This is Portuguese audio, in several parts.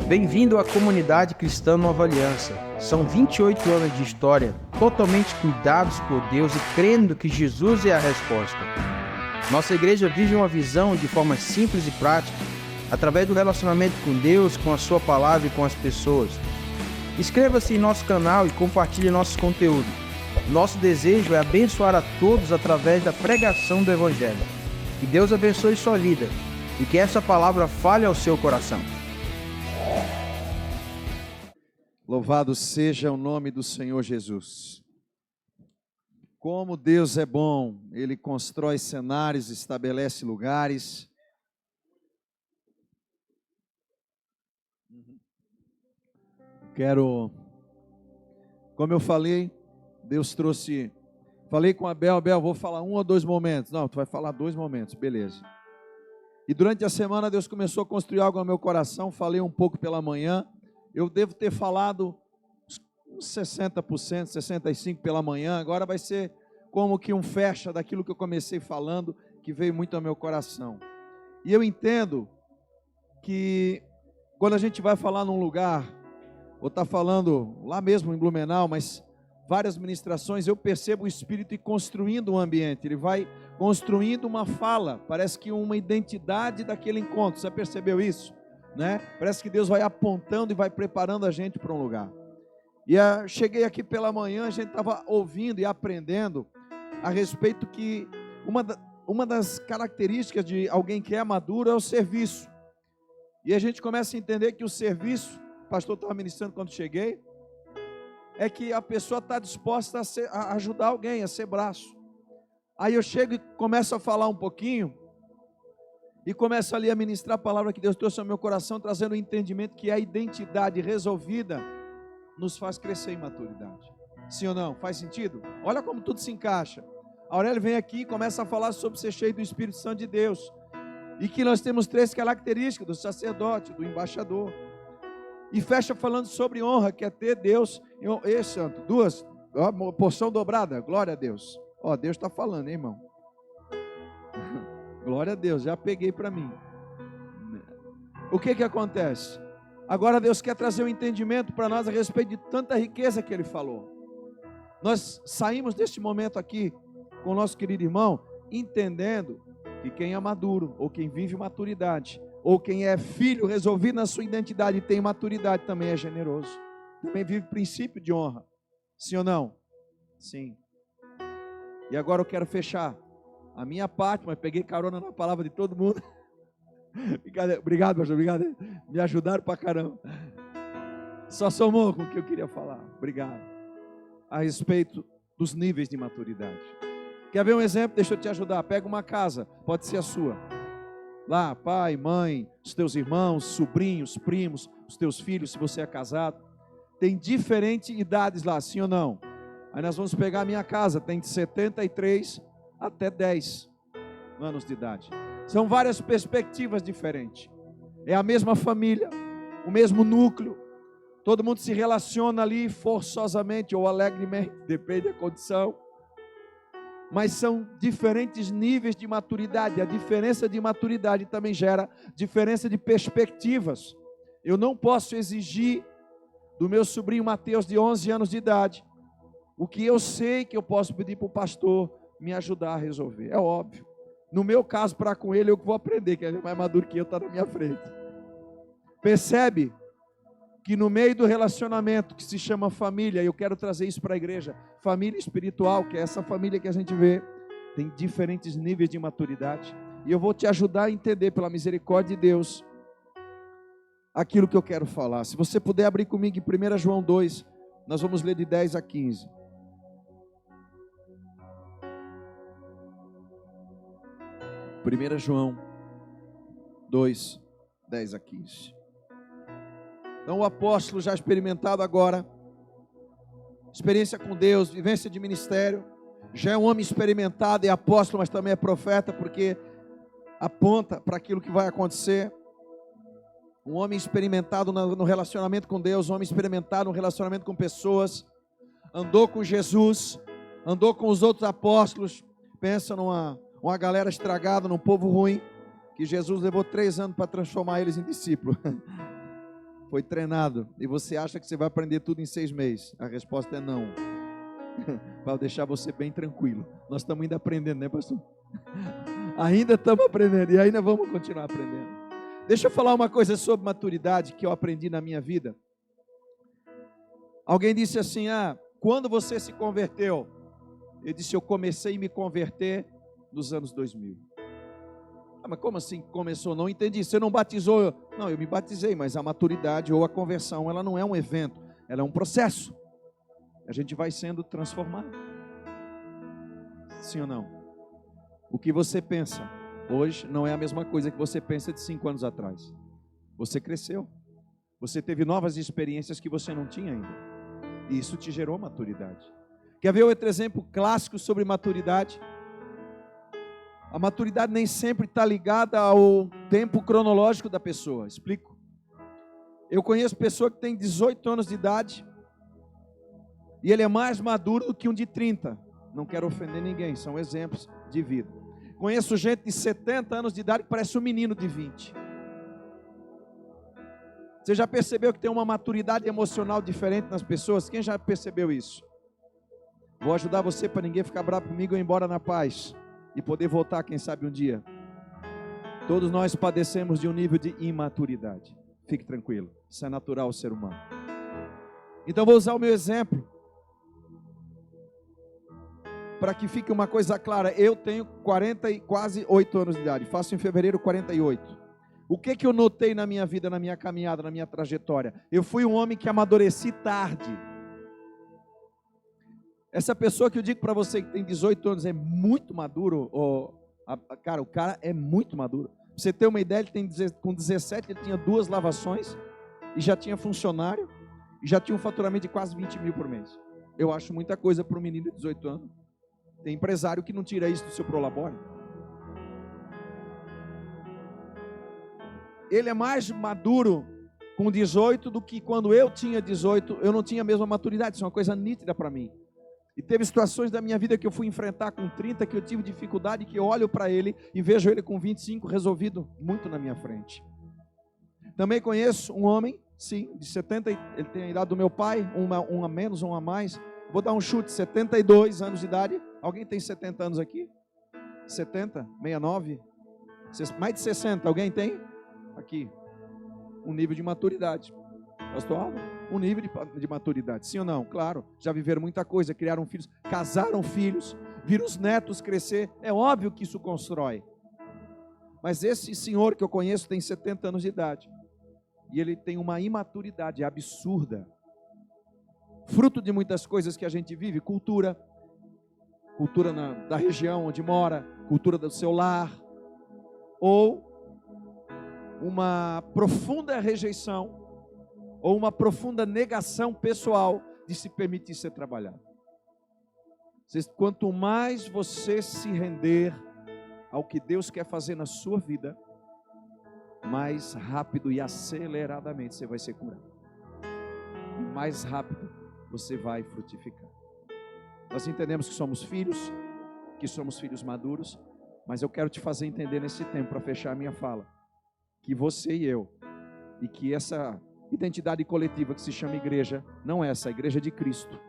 Bem-vindo à comunidade cristã Nova Aliança. São 28 anos de história, totalmente cuidados por Deus e crendo que Jesus é a resposta. Nossa igreja vive uma visão de forma simples e prática, através do relacionamento com Deus, com a sua palavra e com as pessoas. Inscreva-se em nosso canal e compartilhe nosso conteúdo. Nosso desejo é abençoar a todos através da pregação do Evangelho. Que Deus abençoe sua vida e que essa palavra fale ao seu coração. Louvado seja o nome do Senhor Jesus. Como Deus é bom, Ele constrói cenários, estabelece lugares. Como eu falei, Deus trouxe, falei com a Bel, vou falar 1 ou 2 momentos. Não, tu vai falar 2 momentos, beleza. E durante a semana Deus começou a construir algo no meu coração, falei um pouco pela manhã. Eu devo ter falado uns 60%, 65% pela manhã. Agora vai ser como que um fecha daquilo que eu comecei falando, que veio muito ao meu coração. E eu entendo que quando a gente vai falar num lugar, ou está falando lá mesmo em Blumenau, mas várias ministrações, eu percebo o Espírito ir construindo um ambiente. Ele vai construindo uma fala, parece que uma identidade daquele encontro. Você percebeu isso? Né? Parece que Deus vai apontando e vai preparando a gente para um lugar. E cheguei aqui pela manhã, a gente estava ouvindo e aprendendo a respeito que uma das características de alguém que é maduro é o serviço. E a gente começa a entender que o serviço, o pastor estava ministrando quando cheguei, é que a pessoa está disposta a ajudar alguém, a ser braço. Aí eu chego e começo a falar um pouquinho, e começo ali a ministrar a palavra que Deus trouxe ao meu coração, trazendo o entendimento que a identidade resolvida nos faz crescer em maturidade. Sim ou não? Faz sentido? Olha como tudo se encaixa. A Aurélio vem aqui e começa a falar sobre ser cheio do Espírito Santo de Deus. E que nós temos 3 características: do sacerdote, do embaixador. E fecha falando sobre honra, que é ter Deus. Santo, 2, porção dobrada, glória a Deus. Deus está falando, hein, irmão? Glória a Deus, já peguei para mim. O que acontece? Agora Deus quer trazer um entendimento para nós a respeito de tanta riqueza que Ele falou. Nós saímos deste momento aqui com o nosso querido irmão, entendendo que quem é maduro, ou quem vive maturidade, ou quem é filho resolvido na sua identidade e tem maturidade, também é generoso. Também vive princípio de honra. Sim ou não? Sim. E agora eu quero fechar a minha parte, mas peguei carona na palavra de todo mundo. Obrigado, pastor, obrigado. Me ajudaram pra caramba. Só somou com o que eu queria falar. Obrigado. A respeito dos níveis de maturidade. Quer ver um exemplo? Deixa eu te ajudar. Pega uma casa, pode ser a sua. Lá, pai, mãe, os teus irmãos, sobrinhos, primos, os teus filhos, se você é casado. Tem diferentes idades lá, sim ou não? Aí nós vamos pegar a minha casa, tem de 73 até 10 anos de idade. São várias perspectivas diferentes. É a mesma família, o mesmo núcleo. Todo mundo se relaciona ali forçosamente ou alegremente, depende da condição. Mas são diferentes níveis de maturidade. A diferença de maturidade também gera diferença de perspectivas. Eu não posso exigir do meu sobrinho Mateus, de 11 anos de idade, o que eu sei que eu posso pedir para o pastor me ajudar a resolver. É óbvio. No meu caso, para com ele, eu vou aprender, que ele é mais maduro que eu, está na minha frente. Percebe que no meio do relacionamento que se chama família, eu quero trazer isso para a igreja, família espiritual, que é essa família que a gente vê, tem diferentes níveis de maturidade. E eu vou te ajudar a entender, pela misericórdia de Deus, aquilo que eu quero falar. Se você puder abrir comigo em 1 João 2, nós vamos ler de 10 a 15. 1 João 2, 10 a 15. Então o apóstolo já experimentado agora, experiência com Deus, vivência de ministério, já é um homem experimentado, é apóstolo, mas também é profeta, porque aponta para aquilo que vai acontecer. Um homem experimentado no relacionamento com Deus, um homem experimentado no relacionamento com pessoas, andou com Jesus, andou com os outros apóstolos. Pensa uma galera estragada, num povo ruim, que Jesus levou 3 anos para transformar eles em discípulos. foi treinado, e você acha que você vai aprender tudo em 6 meses. A resposta é não. Para deixar você bem tranquilo. Nós estamos ainda aprendendo, né, pastor? Ainda estamos aprendendo e ainda vamos continuar aprendendo. Deixa eu falar uma coisa sobre maturidade que eu aprendi na minha vida. Alguém disse assim: quando você se converteu? Eu disse: eu comecei a me converter nos anos 2000. Mas como assim começou? Não entendi. Você não batizou? Não, eu me batizei, mas a maturidade ou a conversão, ela não é um evento, ela é um processo. A gente vai sendo transformado. Sim ou não? O que você pensa hoje não é a mesma coisa que você pensa de 5 anos atrás. Você cresceu. Você teve novas experiências que você não tinha ainda. E isso te gerou maturidade. Quer ver outro exemplo clássico sobre maturidade? A maturidade nem sempre está ligada ao tempo cronológico da pessoa. Explico. Eu conheço pessoa que tem 18 anos de idade e ele é mais maduro do que um de 30. Não quero ofender ninguém, são exemplos de vida. Conheço gente de 70 anos de idade que parece um menino de 20. Você já percebeu que tem uma maturidade emocional diferente nas pessoas? Quem já percebeu isso? Vou ajudar você para ninguém ficar bravo comigo e ir embora na paz. E poder voltar, quem sabe, um dia. Todos nós padecemos de um nível de imaturidade. Fique tranquilo, isso é natural ao ser humano. Então vou usar o meu exemplo para que fique uma coisa clara. Eu tenho 40 e quase 8 anos de idade, faço em fevereiro 48. O que eu notei na minha vida, na minha caminhada, na minha trajetória? Eu fui um homem que amadureci tarde. Essa pessoa que eu digo para você que tem 18 anos é muito maduro, cara, o cara é muito maduro. Pra você ter uma ideia, com 17 ele tinha 2 lavações, e já tinha funcionário, e já tinha um faturamento de quase 20 mil por mês. Eu acho muita coisa para um menino de 18 anos. Tem empresário que não tira isso do seu prolabore. Ele é mais maduro com 18 do que quando eu tinha 18, eu não tinha a mesma maturidade. Isso é uma coisa nítida para mim. E teve situações da minha vida que eu fui enfrentar com 30, que eu tive dificuldade, que eu olho para ele e vejo ele com 25 resolvido muito na minha frente. Também conheço um homem, sim, de 70, ele tem a idade do meu pai, um a menos, um a mais. Vou dar um chute, 72 anos de idade. Alguém tem 70 anos aqui? 70? 69? Mais de 60, alguém tem? Aqui. Um nível de maturidade. Pastor Álvaro, um nível de maturidade, sim ou não? Claro, já viveram muita coisa, criaram filhos, casaram filhos, viram os netos crescer. É óbvio que isso constrói. Mas esse senhor que eu conheço tem 70 anos de idade. E ele tem uma imaturidade absurda. Fruto de muitas coisas que a gente vive, cultura da região onde mora, cultura do seu lar, ou uma profunda rejeição, ou uma profunda negação pessoal de se permitir ser trabalhado. Quanto mais você se render ao que Deus quer fazer na sua vida, mais rápido e aceleradamente você vai ser curado. E mais rápido você vai frutificar. Nós entendemos que somos filhos maduros, mas eu quero te fazer entender nesse tempo, para fechar a minha fala, que você e eu, e que essa identidade coletiva que se chama igreja, não é essa, a igreja de Cristo.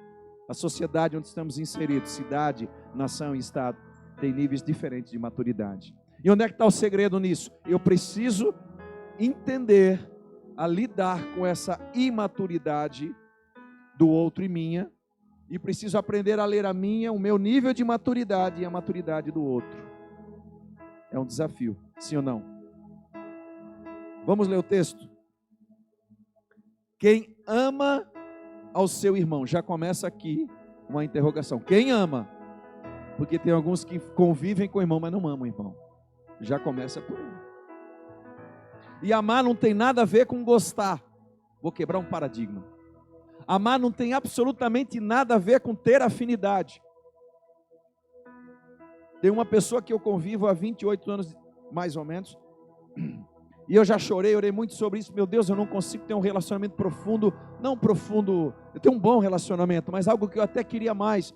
A sociedade onde estamos inseridos, cidade, nação e estado, tem níveis diferentes de maturidade. E onde é que está o segredo nisso? Eu preciso entender a lidar com essa imaturidade do outro e minha, e preciso aprender a ler o meu nível de maturidade e a maturidade do outro. É um desafio, sim ou não? Vamos ler o texto? Quem ama ao seu irmão, já começa aqui uma interrogação. Quem ama? Porque tem alguns que convivem com o irmão, mas não amam o irmão. Já começa por aí. E amar não tem nada a ver com gostar. Vou quebrar um paradigma. Amar não tem absolutamente nada a ver com ter afinidade. Tem uma pessoa que eu convivo há 28 anos, mais ou menos, e eu já orei muito sobre isso. Meu Deus, eu não consigo ter um relacionamento profundo, não profundo, eu tenho um bom relacionamento, mas algo que eu até queria mais,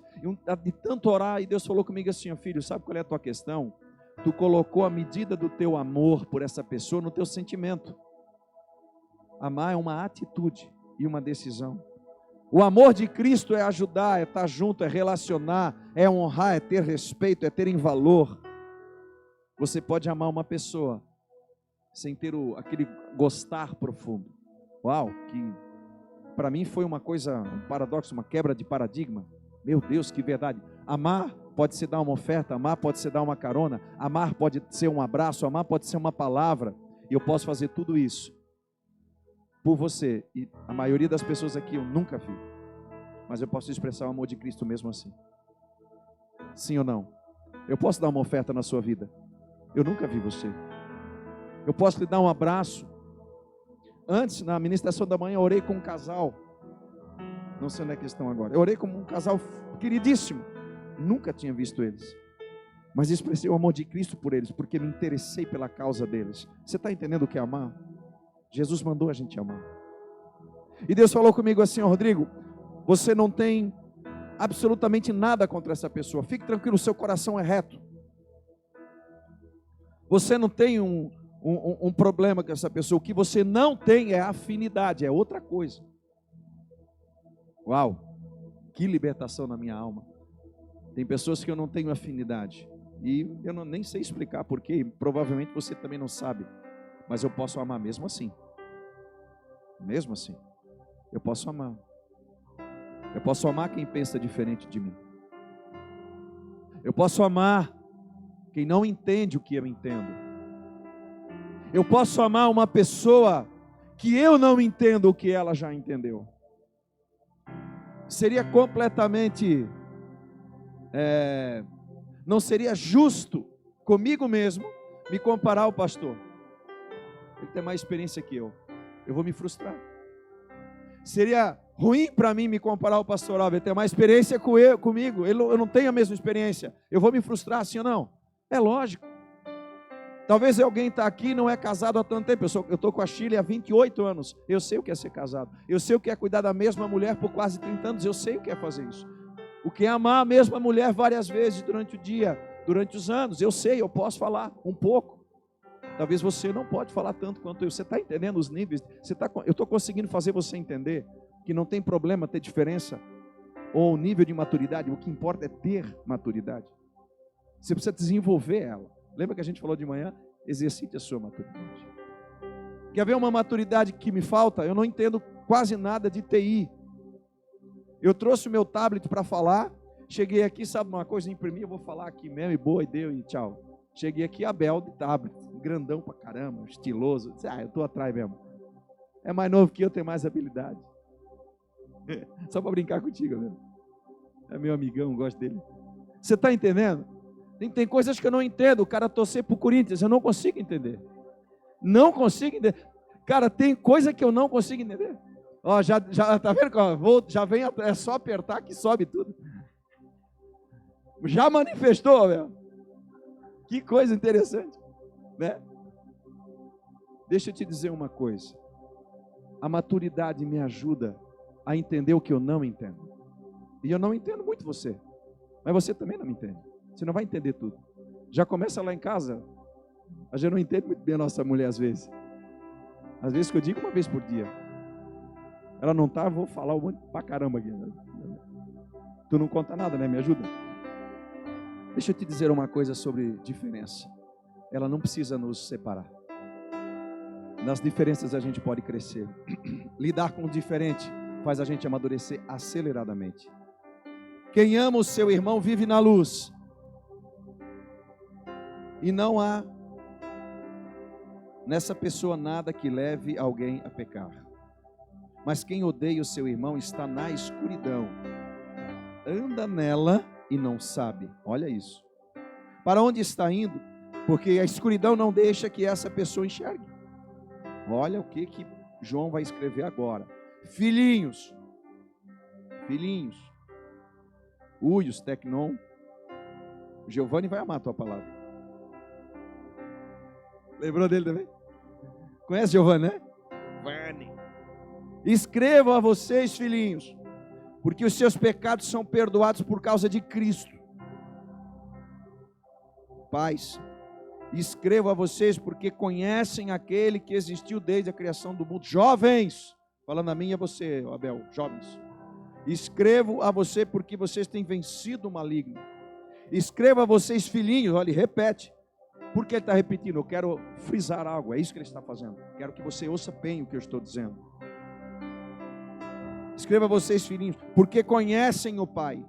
de tanto orar, e Deus falou comigo assim: filho, sabe qual é a tua questão? Tu colocou a medida do teu amor por essa pessoa no teu sentimento. Amar é uma atitude e uma decisão. O amor de Cristo é ajudar, é estar junto, é relacionar, é honrar, é ter respeito, é ter em valor. Você pode amar uma pessoa sem ter aquele gostar profundo. Uau, que para mim foi uma coisa, um paradoxo, uma quebra de paradigma. Meu Deus, que verdade. Amar pode ser dar uma oferta, amar pode ser dar uma carona, amar pode ser um abraço, amar pode ser uma palavra. E eu posso fazer tudo isso por você. E a maioria das pessoas aqui eu nunca vi. Mas eu posso expressar o amor de Cristo mesmo assim. Sim ou não? Eu posso dar uma oferta na sua vida. Eu nunca vi você. Eu posso lhe dar um abraço. Antes, na ministração da manhã, eu orei com um casal. Não sei onde é que estão agora. Eu orei com um casal queridíssimo. Nunca tinha visto eles. Mas expressei o amor de Cristo por eles, porque me interessei pela causa deles. Você está entendendo o que é amar? Jesus mandou a gente amar. E Deus falou comigo assim: Rodrigo, você não tem absolutamente nada contra essa pessoa. Fique tranquilo, seu coração é reto. Você não tem um problema com essa pessoa. O que você não tem é afinidade, é outra coisa. Uau, que libertação na minha alma. Tem pessoas que eu não tenho afinidade. E eu nem sei explicar porquê. Provavelmente você também não sabe. Mas eu posso amar mesmo assim. Mesmo assim. Eu posso amar. Eu posso amar quem pensa diferente de mim. Eu posso amar quem não entende o que eu entendo. Eu posso amar uma pessoa que eu não entendo o que ela já entendeu. Seria completamente... não seria justo comigo mesmo me comparar ao pastor. Ele tem mais experiência que eu. Eu vou me frustrar. Seria ruim para mim me comparar ao pastor Alves. Ele tem mais experiência comigo. Eu não tenho a mesma experiência. Eu vou me frustrar, sim ou não? É lógico. Talvez alguém está aqui e não é casado há tanto tempo. Eu estou com a Shirley há 28 anos. Eu sei o que é ser casado. Eu sei o que é cuidar da mesma mulher por quase 30 anos. Eu sei o que é fazer isso. O que é amar a mesma mulher várias vezes durante o dia, durante os anos. Eu sei, eu posso falar um pouco. Talvez você não pode falar tanto quanto eu. Você está entendendo os níveis? Eu estou conseguindo fazer você entender que não tem problema ter diferença ou nível de maturidade. O que importa é ter maturidade. Você precisa desenvolver ela. Lembra que a gente falou de manhã? Exercite a sua maturidade. Quer ver uma maturidade que me falta? Eu não entendo quase nada de TI. Eu trouxe o meu tablet para falar. Cheguei aqui, sabe uma coisa? Imprimi, eu vou falar aqui mesmo, e boa, e deu, e tchau. Cheguei aqui, Abel de tablet, grandão pra caramba, estiloso. Disse, eu estou atrás mesmo. É mais novo que eu, tem mais habilidade. Só para brincar contigo, mesmo. É meu amigão, gosto dele. Você está entendendo? Tem coisas que eu não entendo. O cara torcer pro Corinthians, eu não consigo entender. Não consigo entender. Cara, tem coisa que eu não consigo entender. Ó, já tá vendo? Já vem, é só apertar que sobe tudo. Já manifestou, meu. Que coisa interessante, né? Deixa eu te dizer uma coisa. A maturidade me ajuda a entender o que eu não entendo. E eu não entendo muito você. Mas você também não me entende. Você não vai entender tudo. Já começa lá em casa. A gente não entende muito bem a nossa mulher às vezes. Às vezes que eu digo uma vez por dia. Ela não está, eu vou falar um monte pra caramba aqui. Tu não conta nada, né? Me ajuda. Deixa eu te dizer uma coisa sobre diferença. Ela não precisa nos separar. Nas diferenças a gente pode crescer. Lidar com o diferente faz a gente amadurecer aceleradamente. Quem ama o seu irmão vive na luz. E não há nessa pessoa nada que leve alguém a pecar. Mas quem odeia o seu irmão está na escuridão. Anda nela e não sabe. Olha isso. Para onde está indo? Porque a escuridão não deixa que essa pessoa enxergue. Olha o que João vai escrever agora. Filhinhos. Filhinhos. Uios, tecnon. Giovanni vai amar a tua palavra. Lembrou dele também? Conhece Giovanni, né? Giovanni. Escrevam a vocês, filhinhos, porque os seus pecados são perdoados por causa de Cristo. Pais, Escrevo a vocês porque conhecem aquele que existiu desde a criação do mundo. Jovens, falando a mim e a você, Abel, jovens. Escrevo a você porque vocês têm vencido o maligno. Escrevo a vocês, filhinhos, olha, repete. Por que ele está repetindo? Eu quero frisar algo, é isso que ele está fazendo. Quero que você ouça bem o que eu estou dizendo. Escreva a vocês, filhinhos, porque conhecem o Pai.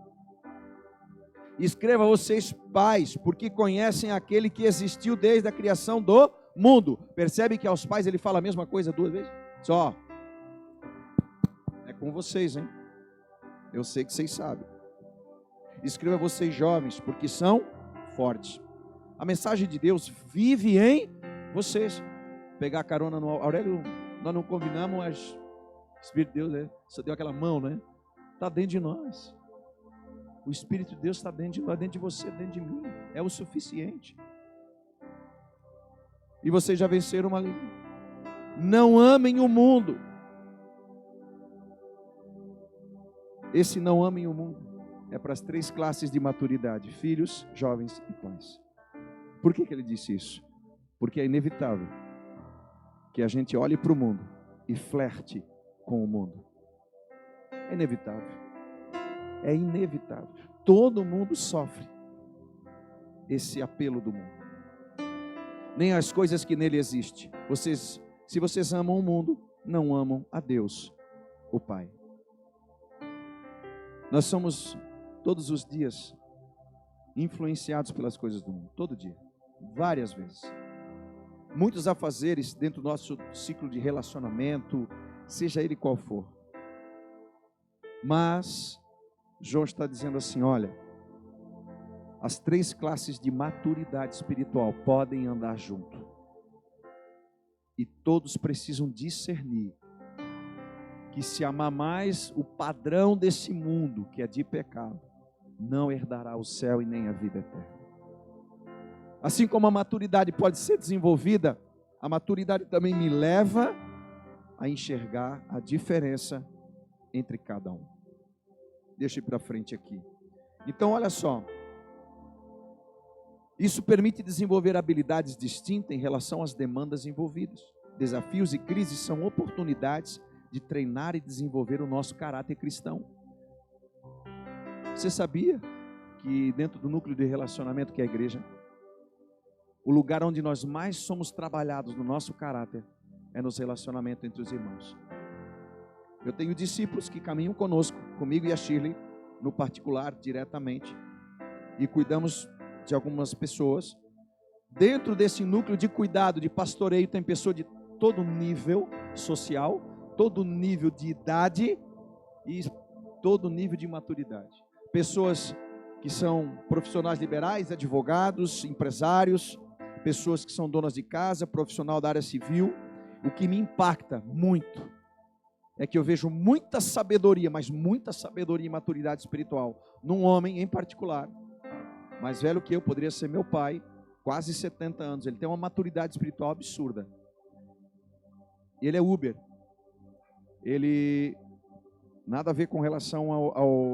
Escreva a vocês, pais, porque conhecem aquele que existiu desde a criação do mundo. Percebe que aos pais ele fala a mesma coisa duas vezes? Só. É com vocês, hein? Eu sei que vocês sabem. Escreva a vocês, jovens, porque são fortes. A mensagem de Deus vive em vocês. Pegar carona no Aurélio, nós não combinamos, mas o Espírito de Deus, né? Você deu aquela mão, né? Está dentro de nós. O Espírito de Deus está dentro de nós, dentro de você, dentro de mim. É o suficiente. E vocês já venceram o maligno. Não amem o mundo. Esse não amem o mundo é para as 3 classes de maturidade: filhos, jovens e pais. Por que ele disse isso? Porque é inevitável que a gente olhe para o mundo e flerte com o mundo. É inevitável. É inevitável. Todo mundo sofre esse apelo do mundo. Nem as coisas que nele existem. Se vocês amam o mundo, não amam a Deus, o Pai. Nós somos todos os dias influenciados pelas coisas do mundo. Todo dia. Várias vezes. Muitos afazeres dentro do nosso ciclo de relacionamento, seja ele qual for. Mas João está dizendo assim, olha, as 3 classes de maturidade espiritual podem andar junto. E todos precisam discernir que se amar mais o padrão desse mundo, que é de pecado, não herdará o céu e nem a vida eterna. Assim como a maturidade pode ser desenvolvida, a maturidade também me leva a enxergar a diferença entre cada um. Deixa eu ir para frente aqui. Então, olha só. Isso permite desenvolver habilidades distintas em relação às demandas envolvidas. Desafios e crises são oportunidades de treinar e desenvolver o nosso caráter cristão. Você sabia que dentro do núcleo de relacionamento que é a igreja, o lugar onde nós mais somos trabalhados no nosso caráter é nos relacionamentos entre os irmãos. Eu tenho discípulos que caminham conosco, comigo e a Shirley, no particular, diretamente, e cuidamos de algumas pessoas. Dentro desse núcleo de cuidado, de pastoreio, tem pessoas de todo nível social, todo nível de idade e todo nível de maturidade. Pessoas que são profissionais liberais, advogados, empresários, pessoas que são donas de casa, profissional da área civil. O que me impacta muito é que eu vejo muita sabedoria, mas muita sabedoria e maturidade espiritual num homem em particular, mais velho que eu, poderia ser meu pai, quase 70 anos. Ele tem uma maturidade espiritual absurda. Ele é Uber. Ele nada a ver com relação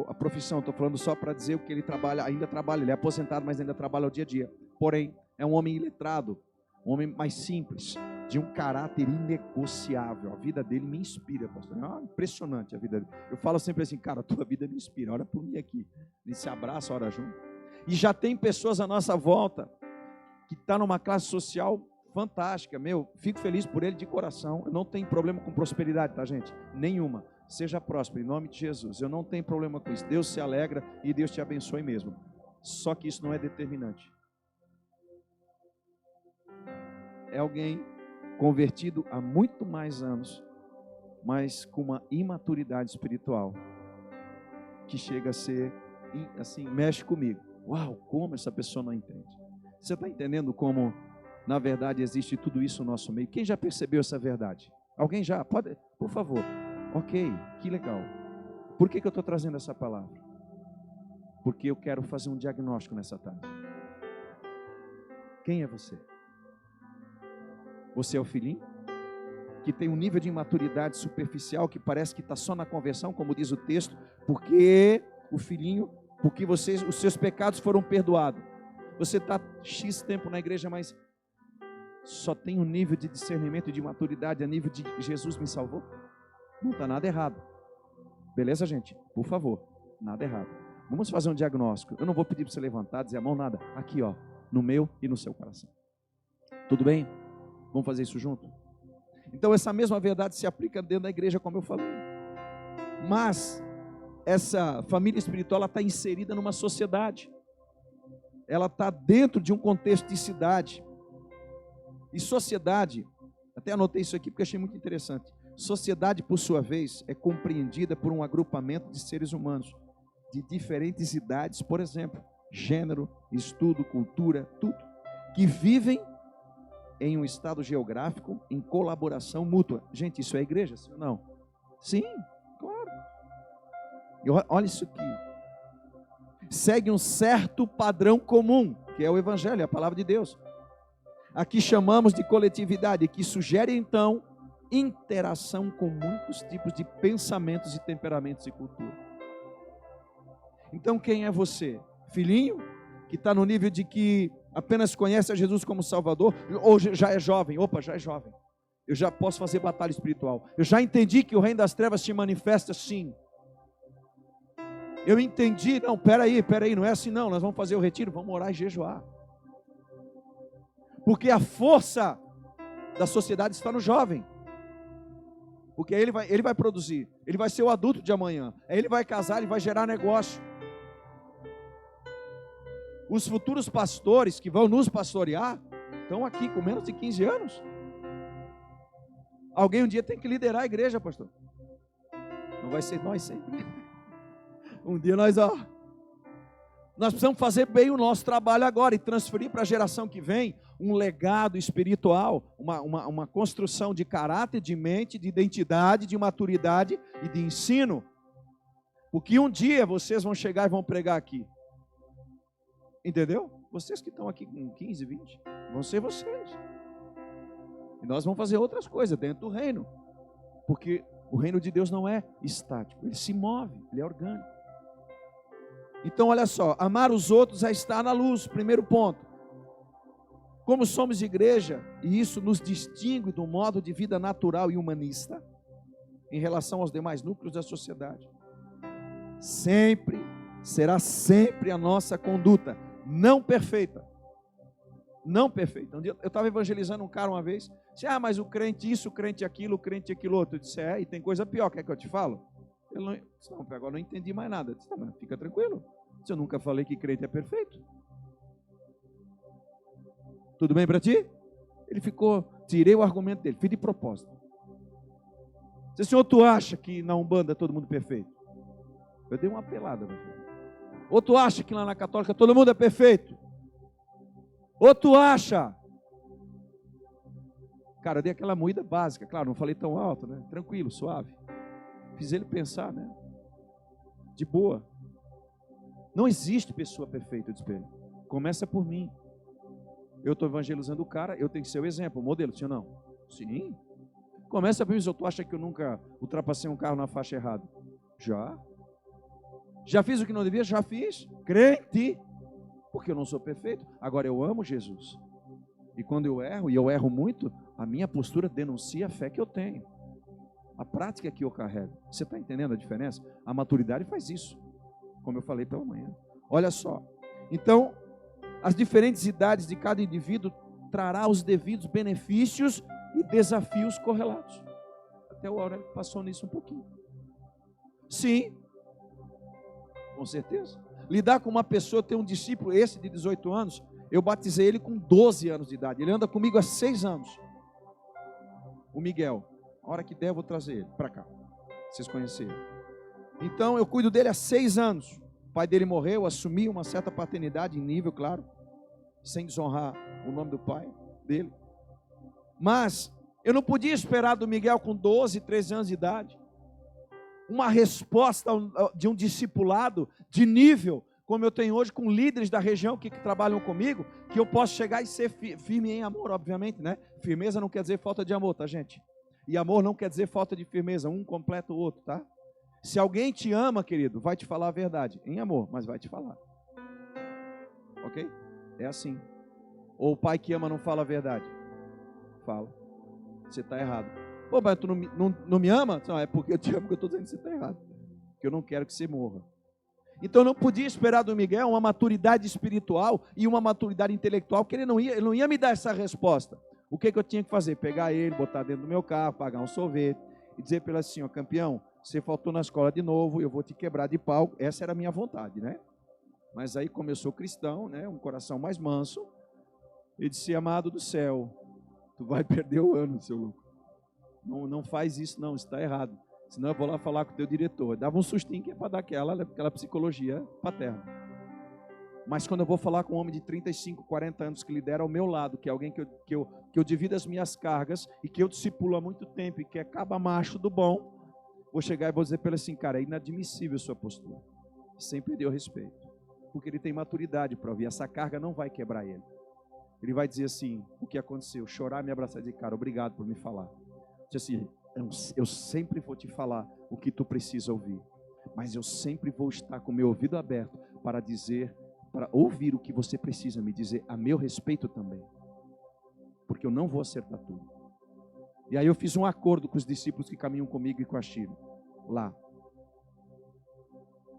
à profissão. Estou falando só para dizer o que ele trabalha, ainda trabalha. Ele é aposentado, mas ainda trabalha ao dia a dia. Porém, é um homem iletrado, um homem mais simples, de um caráter inegociável. A vida dele me inspira, pastor. É impressionante a vida dele. Eu falo sempre assim, cara, a tua vida me inspira. Ora por mim aqui. A gente se abraça, ora junto. E já tem pessoas à nossa volta que estão numa classe social fantástica. Fico feliz por ele de coração. Eu não tenho problema com prosperidade, tá, gente? Nenhuma. Seja próspero, em nome de Jesus. Eu não tenho problema com isso. Deus se alegra e Deus te abençoe mesmo. Só que isso não é determinante. É alguém convertido há muito mais anos, mas com uma imaturidade espiritual, que chega a ser, assim, mexe comigo. Uau, como essa pessoa não entende? Você está entendendo como, na verdade, existe tudo isso no nosso meio? Quem já percebeu essa verdade? Alguém já? Pode, por favor. Ok, que legal. Por que eu estou trazendo essa palavra? Porque eu quero fazer um diagnóstico nessa tarde. Quem é você? Você é o filhinho? Que tem um nível de imaturidade superficial que parece que está só na conversão, como diz o texto, porque o filhinho, porque os seus pecados foram perdoados. Você está X tempo na igreja, mas só tem um nível de discernimento e de maturidade a nível de Jesus me salvou? Não está nada errado. Beleza, gente? Por favor, nada errado. Vamos fazer um diagnóstico. Eu não vou pedir para você levantar, dizer a mão, nada. Aqui, ó, no meu e no seu coração. Tudo bem? Vamos fazer isso junto? Então essa mesma verdade se aplica dentro da igreja, como eu falei. Mas essa família espiritual, ela está inserida numa sociedade. Ela está dentro de um contexto de cidade. E sociedade, até anotei isso aqui porque achei muito interessante. Sociedade, por sua vez, é compreendida por um agrupamento de seres humanos de diferentes idades, por exemplo, gênero, estudo, cultura, tudo, que vivem em um estado geográfico, em colaboração mútua. Gente, isso é igreja, sim ou não? Sim, claro. E olha isso aqui. Segue um certo padrão comum, que é o Evangelho, é a palavra de Deus. Aqui chamamos de coletividade, que sugere então interação com muitos tipos de pensamentos e temperamentos e cultura. Então quem é você? Filhinho, que está no nível de que apenas conhece a Jesus como Salvador, ou já é jovem? Opa, já é jovem. Eu já posso fazer batalha espiritual. Eu já entendi que o reino das trevas se manifesta sim. Eu entendi, não, peraí, não é assim não, nós vamos fazer o retiro, vamos orar e jejuar. Porque a força da sociedade está no jovem. Porque ele vai produzir, ele vai ser o adulto de amanhã, aí ele vai casar, ele vai gerar negócio. Os futuros pastores que vão nos pastorear estão aqui com menos de 15 anos. Alguém um dia tem que liderar a igreja, pastor. Não vai ser nós sempre. Um dia nós precisamos fazer bem o nosso trabalho agora e transferir para a geração que vem um legado espiritual, uma construção de caráter, de mente, de identidade, de maturidade e de ensino. Porque um dia vocês vão chegar e vão pregar aqui. Entendeu? Vocês que estão aqui com 15, 20, vão ser vocês. E nós vamos fazer outras coisas dentro do reino. Porque o reino de Deus não é estático, ele se move, ele é orgânico. Então olha só, amar os outros é estar na luz, primeiro ponto. Como somos igreja, e isso nos distingue do modo de vida natural e humanista, em relação aos demais núcleos da sociedade, será sempre a nossa conduta, não perfeita. Não perfeita. Um dia eu estava evangelizando um cara uma vez, disse, mas o crente isso, o crente aquilo, o crente aquilo outro. Eu disse, e tem coisa pior, quer que eu te falo? Ele disse, não, agora não entendi mais nada. Eu disse, mas fica tranquilo, eu nunca falei que crente é perfeito. Tudo bem para ti? Ele tirei o argumento dele, fiz de propósito. Se o senhor, tu acha que na Umbanda é todo mundo perfeito? Eu dei uma apelada, meu filho. Ou tu acha que lá na Católica todo mundo é perfeito? Ou tu acha? Cara, eu dei aquela moída básica, claro, não falei tão alto, né? Tranquilo, suave. Fiz ele pensar, né? De boa. Não existe pessoa perfeita, eu disse para ele. Começa por mim. Eu estou evangelizando o cara, eu tenho que ser o exemplo, o modelo, sim ou não? Sim. Começa por mim, tu acha que eu nunca ultrapassei um carro na faixa errada? Já. Já fiz o que não devia? Já fiz. Crente. Porque eu não sou perfeito. Agora eu amo Jesus. E quando eu erro, e eu erro muito, a minha postura denuncia a fé que eu tenho. A prática que eu carrego. Você está entendendo a diferença? A maturidade faz isso. Como eu falei pela manhã. Olha só. Então, as diferentes idades de cada indivíduo trará os devidos benefícios e desafios correlatos. Até o Aurélio passou nisso um pouquinho. Sim. Com certeza. Lidar com uma pessoa, ter um discípulo, esse de 18 anos, eu batizei ele com 12 anos de idade. Ele anda comigo há 6 anos. O Miguel. A hora que der, eu vou trazer ele para cá. Vocês conhecerem. Então, eu cuido dele há 6 anos. O pai dele morreu, assumi uma certa paternidade em nível, claro, sem desonrar o nome do pai dele. Mas, eu não podia esperar do Miguel com 12, 13 anos de idade uma resposta de um discipulado de nível, como eu tenho hoje com líderes da região que trabalham comigo, que eu posso chegar e ser firme em amor, obviamente, né? Firmeza não quer dizer falta de amor, tá, gente? E amor não quer dizer falta de firmeza, um completa o outro, tá? Se alguém te ama, querido, vai te falar a verdade, em amor, mas vai te falar. Ok? É assim. Ou o pai que ama não fala a verdade. fala. Você está errado. Pô, mas tu não me ama? Não, é porque eu te amo que eu estou dizendo que você está errado. Porque eu não quero que você morra. Então eu não podia esperar do Miguel uma maturidade espiritual e uma maturidade intelectual, porque ele não ia me dar essa resposta. O que eu tinha que fazer? Pegar ele, botar dentro do meu carro, pagar um sorvete e dizer para ele assim, ó, campeão, você faltou na escola de novo, eu vou te quebrar de pau. Essa era a minha vontade, né? Mas aí como eu sou cristão, né, um coração mais manso, ele disse, amado do céu, tu vai perder o ano, seu louco. Não faz isso não, isso está errado. Senão eu vou lá falar com o teu diretor. Dava um sustinho que é para dar aquela psicologia paterna. Mas quando eu vou falar com um homem de 35, 40 anos que lidera ao meu lado, que é alguém que eu divido as minhas cargas e que eu discipulo há muito tempo e que é caba macho do bom, vou chegar e vou dizer para ele assim, cara, é inadmissível a sua postura. Sempre deu respeito. Porque ele tem maturidade para ouvir. Essa carga não vai quebrar ele. Ele vai dizer assim, o que aconteceu? Chorar, me abraçar e dizer, cara, obrigado por me falar. Diz assim, eu sempre vou te falar o que tu precisa ouvir. Mas eu sempre vou estar com o meu ouvido aberto para ouvir o que você precisa me dizer a meu respeito também. Porque eu não vou acertar tudo. E aí eu fiz um acordo com os discípulos que caminham comigo e com a Chile, lá.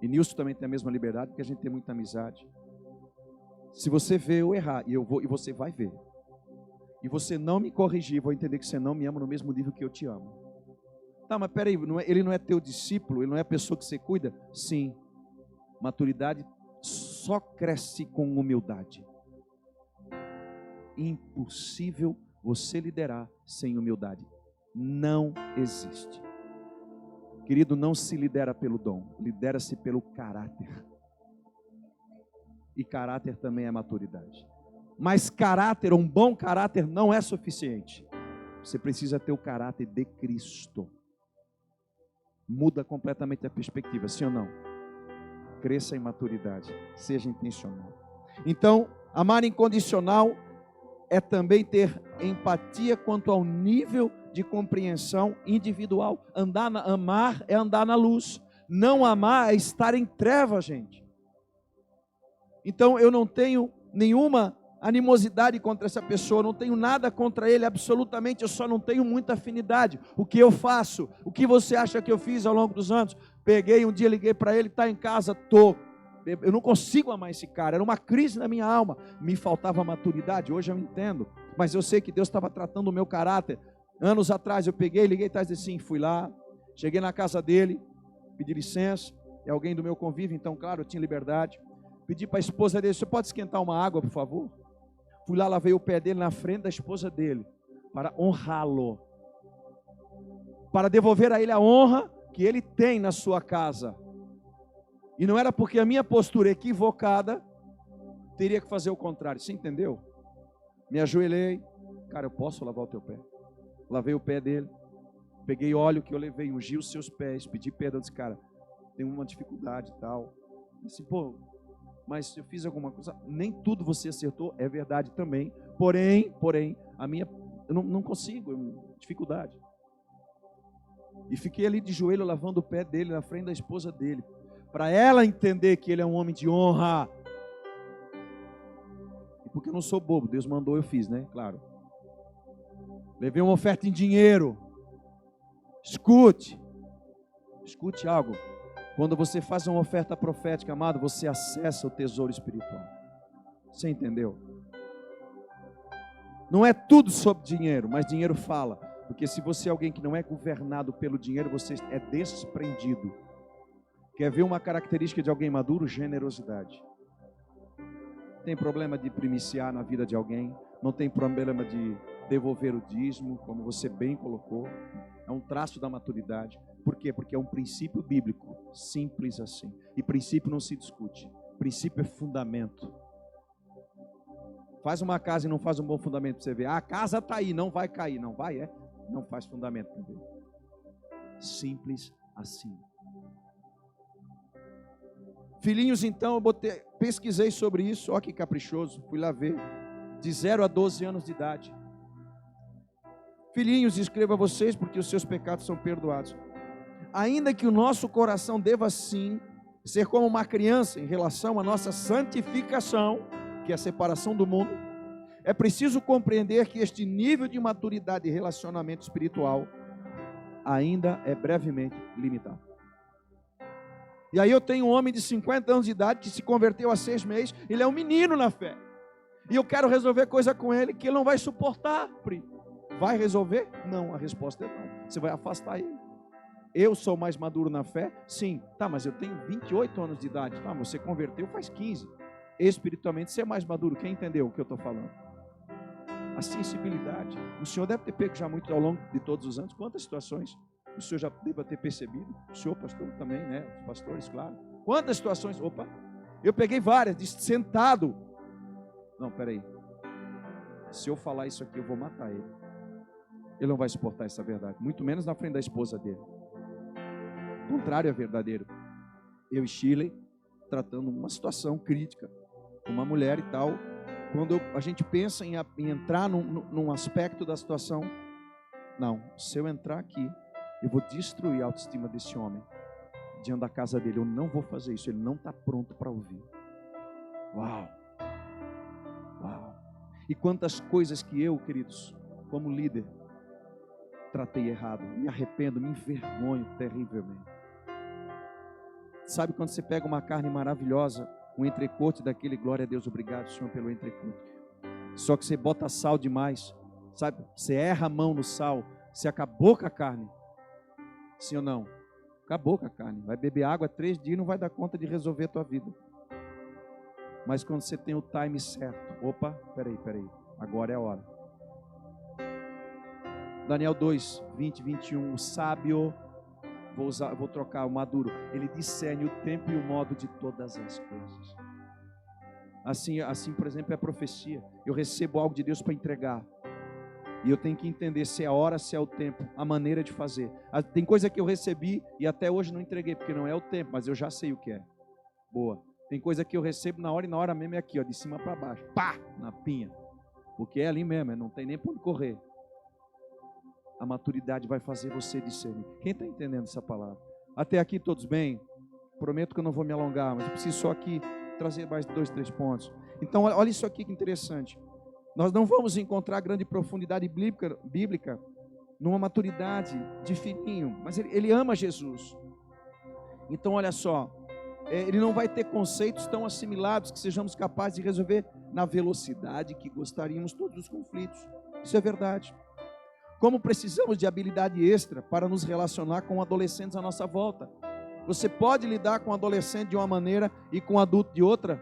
E Nilson também tem a mesma liberdade, porque a gente tem muita amizade. Se você vê eu errar, e você vai ver, e você não me corrigir, vou entender que você não me ama no mesmo nível que eu te amo. Tá, mas peraí, ele não é teu discípulo, ele não é a pessoa que você cuida? Sim. Maturidade só cresce com humildade. Impossível você liderar sem humildade. Não existe. Querido, não se lidera pelo dom, lidera-se pelo caráter. E caráter também é maturidade. Mas caráter, um bom caráter não é suficiente. Você precisa ter o caráter de Cristo. Muda completamente a perspectiva, sim ou não? Cresça em maturidade, seja intencional. Então, amar incondicional é também ter empatia quanto ao nível de compreensão individual. Amar é andar na luz. Não amar é estar em trevas, gente. Então eu não tenho nenhuma animosidade contra essa pessoa, não tenho nada contra ele, absolutamente, eu só não tenho muita afinidade. O que eu faço? O que você acha que eu fiz ao longo dos anos? Peguei um dia, liguei para ele, está em casa, eu não consigo amar esse cara, era uma crise na minha alma, me faltava maturidade, hoje eu entendo, mas eu sei que Deus estava tratando o meu caráter. Anos atrás eu peguei, liguei atrás assim, fui lá, cheguei na casa dele, pedi licença, é alguém do meu convívio, então claro, eu tinha liberdade. Pedi para a esposa dele, você pode esquentar uma água, por favor? Fui lá, lavei o pé dele na frente da esposa dele, para honrá-lo, para devolver a ele a honra que ele tem na sua casa. E não era porque a minha postura equivocada teria que fazer o contrário. Você entendeu? Me ajoelhei, cara, eu posso lavar o teu pé? Lavei o pé dele, peguei óleo que eu levei, ungi os seus pés, pedi perdão, disse, cara, tem uma dificuldade e tal. Disse, pô, mas eu fiz alguma coisa, nem tudo você acertou, é verdade também, porém, a minha, eu não consigo, dificuldade. E fiquei ali de joelho lavando o pé dele na frente da esposa dele, para ela entender que ele é um homem de honra. E porque eu não sou bobo, Deus mandou, eu fiz, né? Claro. Levei uma oferta em dinheiro. Escute algo. Quando você faz uma oferta profética, amado, você acessa o tesouro espiritual. Você entendeu? Não é tudo sobre dinheiro, mas dinheiro fala. Porque se você é alguém que não é governado pelo dinheiro, você é desprendido. Quer ver uma característica de alguém maduro? Generosidade. Tem problema de primiciar na vida de alguém, não tem problema de devolver o dízimo, como você bem colocou. É um traço da maturidade. Por quê? Porque é um princípio bíblico, simples assim. E princípio não se discute. Princípio é fundamento. Faz uma casa e não faz um bom fundamento para você ver. A casa está aí, não vai cair. Não vai, não faz fundamento para ver. Simples assim. Filhinhos, então, eu pesquisei sobre isso. Olha que caprichoso, fui lá ver. De 0 a 12 anos de idade. Filhinhos, escrevo a vocês porque os seus pecados são perdoados. Ainda que o nosso coração deva sim ser como uma criança em relação à nossa santificação, que é a separação do mundo, é preciso compreender que este nível de maturidade e relacionamento espiritual ainda é brevemente limitado. E aí eu tenho um homem de 50 anos de idade que se converteu há 6 meses, ele é um menino na fé. E eu quero resolver coisa com ele que ele não vai suportar, Pri. Vai resolver? Não, a resposta é não. Você vai afastar ele. Eu sou mais maduro na fé? Sim. Tá, mas eu tenho 28 anos de idade. Tá, você converteu faz 15. Espiritualmente você é mais maduro. Quem entendeu o que eu estou falando? A sensibilidade. O senhor deve ter pego já muito ao longo de todos os anos. Quantas situações o senhor já deva ter percebido? O senhor, pastor, também, né? Os pastores, claro. Quantas situações? Opa, eu peguei várias, de sentado. Não, peraí. Se eu falar isso aqui, eu vou matar ele. Ele não vai suportar essa verdade. Muito menos na frente da esposa dele. O contrário é verdadeiro. Eu e Shirley, tratando uma situação crítica com uma mulher e tal. Quando a gente pensa em entrar num aspecto da situação, não, se eu entrar aqui, eu vou destruir a autoestima desse homem diante da casa dele. Eu não vou fazer isso, ele não está pronto para ouvir. Uau! Uau! E quantas coisas que eu, queridos, como líder, tratei errado, me arrependo, me envergonho terrivelmente. Sabe quando você pega uma carne maravilhosa, um entrecote daquele, glória a Deus, obrigado, Senhor, pelo entrecote. Só que você bota sal demais, sabe? Você erra a mão no sal, você acabou com a carne. Sim ou não? Acabou com a carne. Vai beber água 3 dias e não vai dar conta de resolver a tua vida. Mas quando você tem o time certo, opa, peraí, agora é a hora. Daniel 2, 20, 21, o sábio, vou trocar o maduro, ele discerne o tempo e o modo de todas as coisas. Assim, por exemplo, é a profecia. Eu recebo algo de Deus para entregar. E eu tenho que entender se é a hora, se é o tempo, a maneira de fazer. Tem coisa que eu recebi e até hoje não entreguei, porque não é o tempo, mas eu já sei o que é. Boa. Tem coisa que eu recebo na hora e na hora mesmo é aqui, ó, de cima para baixo. Pá! Na pinha. Porque é ali mesmo, não tem nem para onde correr. A maturidade vai fazer você discernir. Quem está entendendo essa palavra? Até aqui todos bem? Prometo que eu não vou me alongar, mas preciso só aqui trazer mais 2, 3 pontos. Então, olha isso aqui que interessante. Nós não vamos encontrar grande profundidade bíblica numa maturidade de filhinho, mas ele ama Jesus. Então, olha só, ele não vai ter conceitos tão assimilados que sejamos capazes de resolver na velocidade que gostaríamos todos os conflitos. Isso é verdade. Como precisamos de habilidade extra para nos relacionar com adolescentes à nossa volta. Você pode lidar com adolescente de uma maneira e com adulto de outra?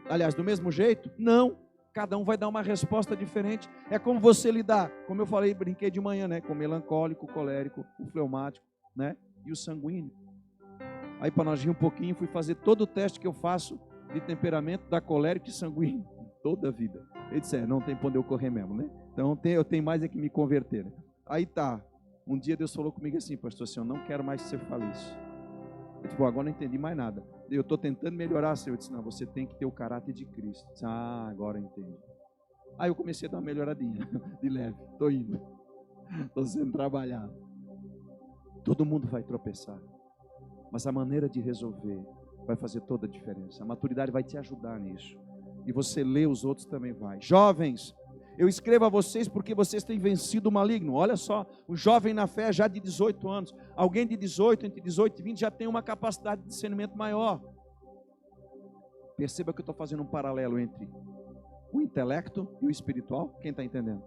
Aliás, do mesmo jeito? Não. Cada um vai dar uma resposta diferente. É como você lidar, como eu falei, brinquei de manhã, né? Com o melancólico, o colérico, o fleumático, né? E o sanguíneo. Aí para nós rir um pouquinho, fui fazer todo o teste que eu faço de temperamento da colérico e sanguíneo. Toda a vida. Ele disse, não tem para onde eu correr mesmo, né? Então eu tenho mais é que me converter, né? Aí tá. Um dia Deus falou comigo assim, pastor, assim, eu não quero mais que você fale isso. Eu disse, agora não entendi mais nada. Eu estou tentando melhorar, Senhor. Eu disse, não, você tem que ter o caráter de Cristo. Eu disse, agora eu entendi. Aí eu comecei a dar uma melhoradinha, de leve. Estou indo. Estou sendo trabalhado. Todo mundo vai tropeçar. Mas a maneira de resolver vai fazer toda a diferença. A maturidade vai te ajudar nisso. E você lê os outros também vai. Jovens, eu escrevo a vocês porque vocês têm vencido o maligno. Olha só, o jovem na fé já de 18 anos. Alguém de 18, entre 18 e 20 já tem uma capacidade de discernimento maior. Perceba que eu estou fazendo um paralelo entre o intelecto e o espiritual. Quem está entendendo?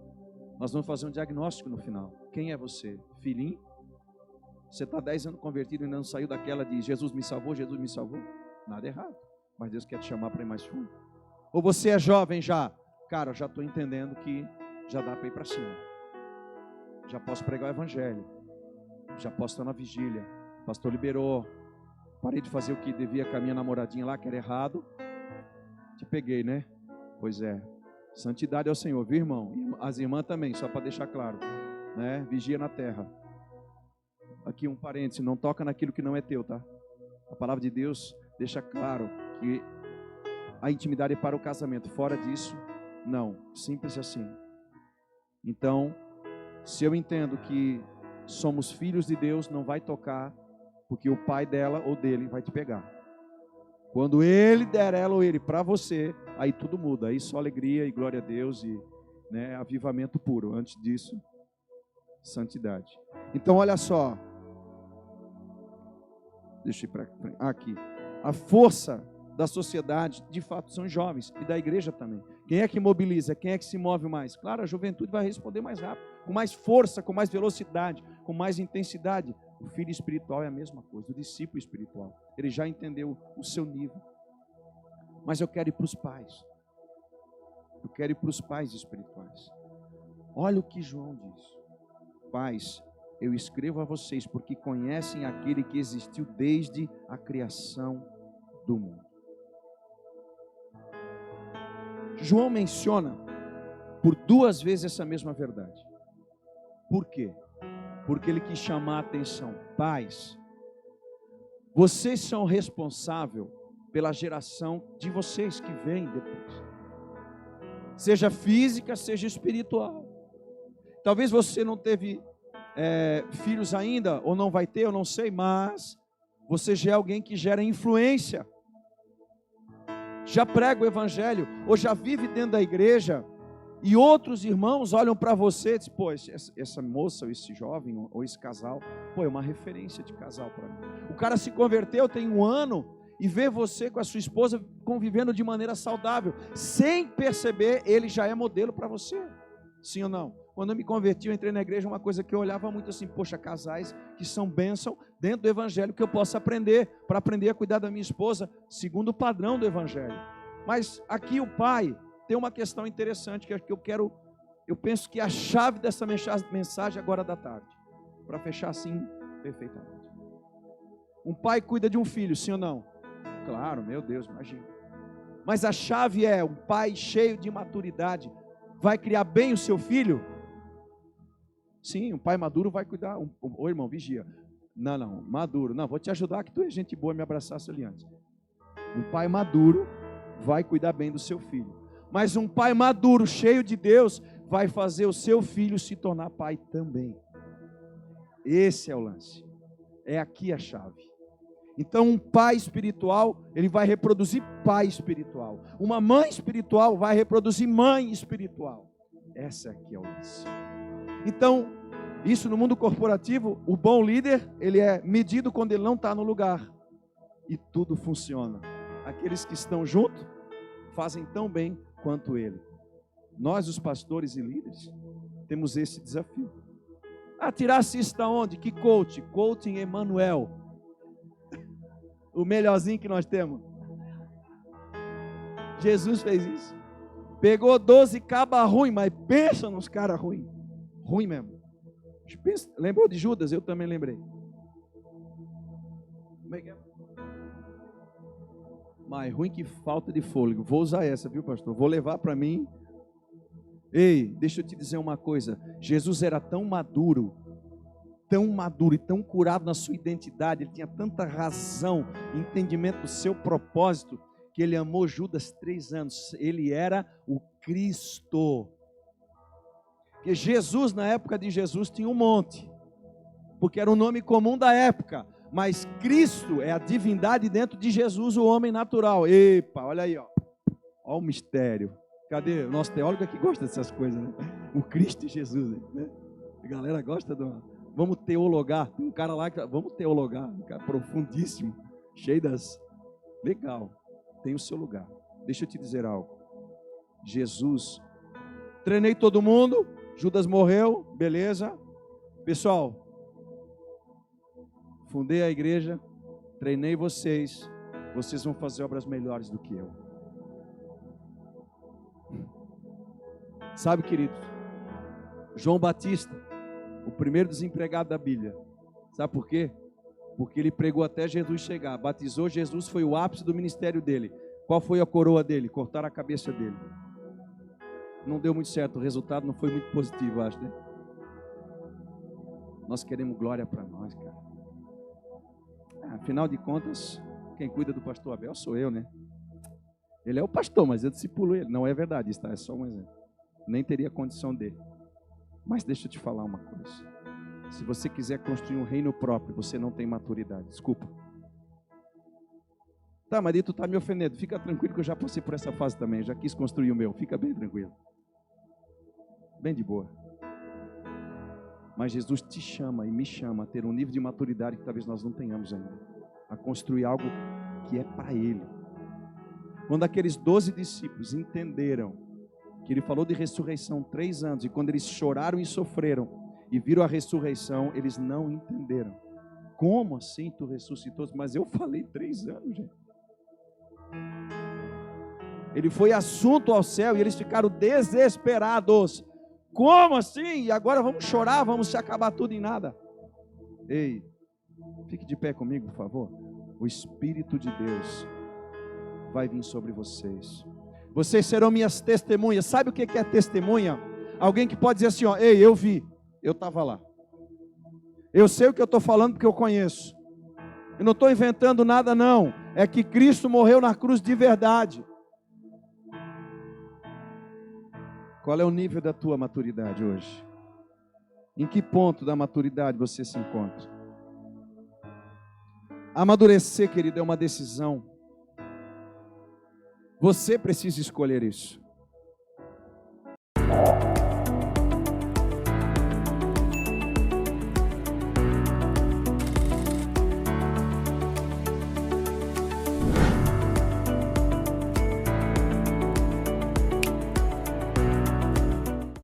Nós vamos fazer um diagnóstico no final. Quem é você? Filhinho? Você está 10 anos convertido e não saiu daquela de Jesus me salvou, Jesus me salvou? Nada errado. Mas Deus quer te chamar para ir mais fundo. Ou você é jovem já? Cara, eu já estou entendendo que já dá para ir para cima. Já posso pregar o evangelho. Já posso estar na vigília. O pastor liberou. Parei de fazer o que devia com a minha namoradinha lá, que era errado. Te peguei, né? Pois é. Santidade ao Senhor, viu, irmão? As irmãs também, só para deixar claro. Né? Vigia na terra. Aqui um parêntese, não toca naquilo que não é teu, tá? A palavra de Deus deixa claro que a intimidade é para o casamento. Fora disso, não. Simples assim. Então, se eu entendo que somos filhos de Deus, não vai tocar, porque o pai dela ou dele vai te pegar. Quando ele der ela ou ele para você, aí tudo muda. Aí só alegria e glória a Deus né? Avivamento puro. Antes disso, santidade. Então, olha só. Deixa eu ir para aqui. A força da sociedade, de fato, são jovens. E da igreja também. Quem é que mobiliza? Quem é que se move mais? Claro, a juventude vai responder mais rápido. Com mais força, com mais velocidade, com mais intensidade. O filho espiritual é a mesma coisa. O discípulo espiritual. Ele já entendeu o seu nível. Mas eu quero ir para os pais. Eu quero ir para os pais espirituais. Olha o que João diz. Pais, eu escrevo a vocês porque conhecem aquele que existiu desde a criação do mundo. João menciona por 2 vezes essa mesma verdade. Por quê? Porque ele quis chamar a atenção. Pais, vocês são responsáveis pela geração de vocês que vem depois. Seja física, seja espiritual. Talvez você não teve filhos ainda, ou não vai ter, eu não sei, mas você já é alguém que gera influência. Já prega o evangelho, ou já vive dentro da igreja, e outros irmãos olham para você e dizem, pô, essa moça, ou esse jovem, ou esse casal, pô, é uma referência de casal para mim. O cara se converteu, tem 1 ano, e vê você com a sua esposa convivendo de maneira saudável, sem perceber, ele já é modelo para você. Sim ou não? Quando eu me converti, eu entrei na igreja, uma coisa que eu olhava muito assim, poxa, casais que são bênção dentro do evangelho, que eu posso aprender, para aprender a cuidar da minha esposa, segundo o padrão do evangelho. Mas aqui o pai tem uma questão interessante, que eu penso que é a chave dessa mensagem agora da tarde, para fechar assim, perfeitamente. Um pai cuida de um filho, sim ou não? Claro, meu Deus, imagina. Mas a chave é, um pai cheio de maturidade, vai criar bem o seu filho? Sim, um pai maduro vai cuidar. Ô irmão, vigia. Não, maduro. Não, vou te ajudar, que tu é gente boa, me abraçasse ali antes. Um pai maduro vai cuidar bem do seu filho. Mas um pai maduro, cheio de Deus, vai fazer o seu filho se tornar pai também. Esse é o lance. É aqui a chave. Então um pai espiritual, ele vai reproduzir pai espiritual. Uma mãe espiritual vai reproduzir mãe espiritual. Essa aqui é o lance. Então, isso no mundo corporativo, o bom líder, ele é medido quando ele não está no lugar. E tudo funciona. Aqueles que estão junto, fazem tão bem quanto ele. Nós, os pastores e líderes, temos esse desafio. Tirasse isso da onde? Que coach? Coaching Emmanuel. O melhorzinho que nós temos. Jesus fez isso. Pegou 12 cabas ruins, mas pensa nos caras ruins. Ruim mesmo. Lembrou de Judas? Eu também lembrei. Como é que é? Mais ruim que falta de fôlego. Vou usar essa, viu, pastor? Vou levar para mim. Ei, deixa eu te dizer uma coisa. Jesus era tão maduro e tão curado na sua identidade. Ele tinha tanta razão, entendimento do seu propósito, que ele amou Judas 3 anos. Ele era o Cristo. Porque Jesus, na época de Jesus, tinha um monte, porque era o nome comum da época, mas Cristo é a divindade dentro de Jesus, o homem natural. Epa, olha aí, ó o mistério. Cadê o nosso teólogo que gosta dessas coisas, né? O Cristo e Jesus, né? A galera gosta vamos teologar, tem um cara lá que vamos teologar, um cara profundíssimo, cheio das... Legal, tem o seu lugar. Deixa eu te dizer algo. Jesus, treinei todo mundo, Judas morreu, beleza. Pessoal, fundei a igreja, treinei vocês, vocês vão fazer obras melhores do que eu. Sabe, queridos, João Batista, o primeiro desempregado da Bíblia, sabe por quê? Porque ele pregou até Jesus chegar, batizou Jesus, foi o ápice do ministério dele. Qual foi a coroa dele? Cortaram a cabeça dele. Não deu muito certo, o resultado não foi muito positivo, acho, né? Nós queremos glória para nós, cara. Afinal de contas, quem cuida do pastor Abel sou eu, né? Ele é o pastor, mas eu discipulo ele. Não é verdade, isso, tá? É só um exemplo. Nem teria condição dele. Mas deixa eu te falar uma coisa. Se você quiser construir um reino próprio, você não tem maturidade. Desculpa. Tá, mas tu tá me ofendendo. Fica tranquilo que eu já passei por essa fase também. Já quis construir o meu. Fica bem tranquilo. bem de boa. Mas Jesus te chama e me chama a ter um nível de maturidade que talvez nós não tenhamos ainda, a construir algo que é para Ele. Quando aqueles 12 discípulos entenderam que Ele falou de ressurreição 3 anos, e quando eles choraram e sofreram e viram a ressurreição, eles não entenderam. Como assim tu ressuscitou? Mas eu falei 3 anos, gente. Ele foi assunto ao céu e eles ficaram desesperados. Como assim? E agora vamos chorar, vamos se acabar tudo em nada. Ei, fique de pé comigo, por favor. O Espírito de Deus vai vir sobre vocês. Vocês serão minhas testemunhas. Sabe o que é testemunha? Alguém que pode dizer assim, ó, ei, eu vi, eu estava lá. Eu sei o que eu estou falando porque eu conheço. Eu não estou inventando nada não. É que Cristo morreu na cruz de verdade. Qual é o nível da tua maturidade hoje? Em que ponto da maturidade você se encontra? Amadurecer, querido, é uma decisão. Você precisa escolher isso.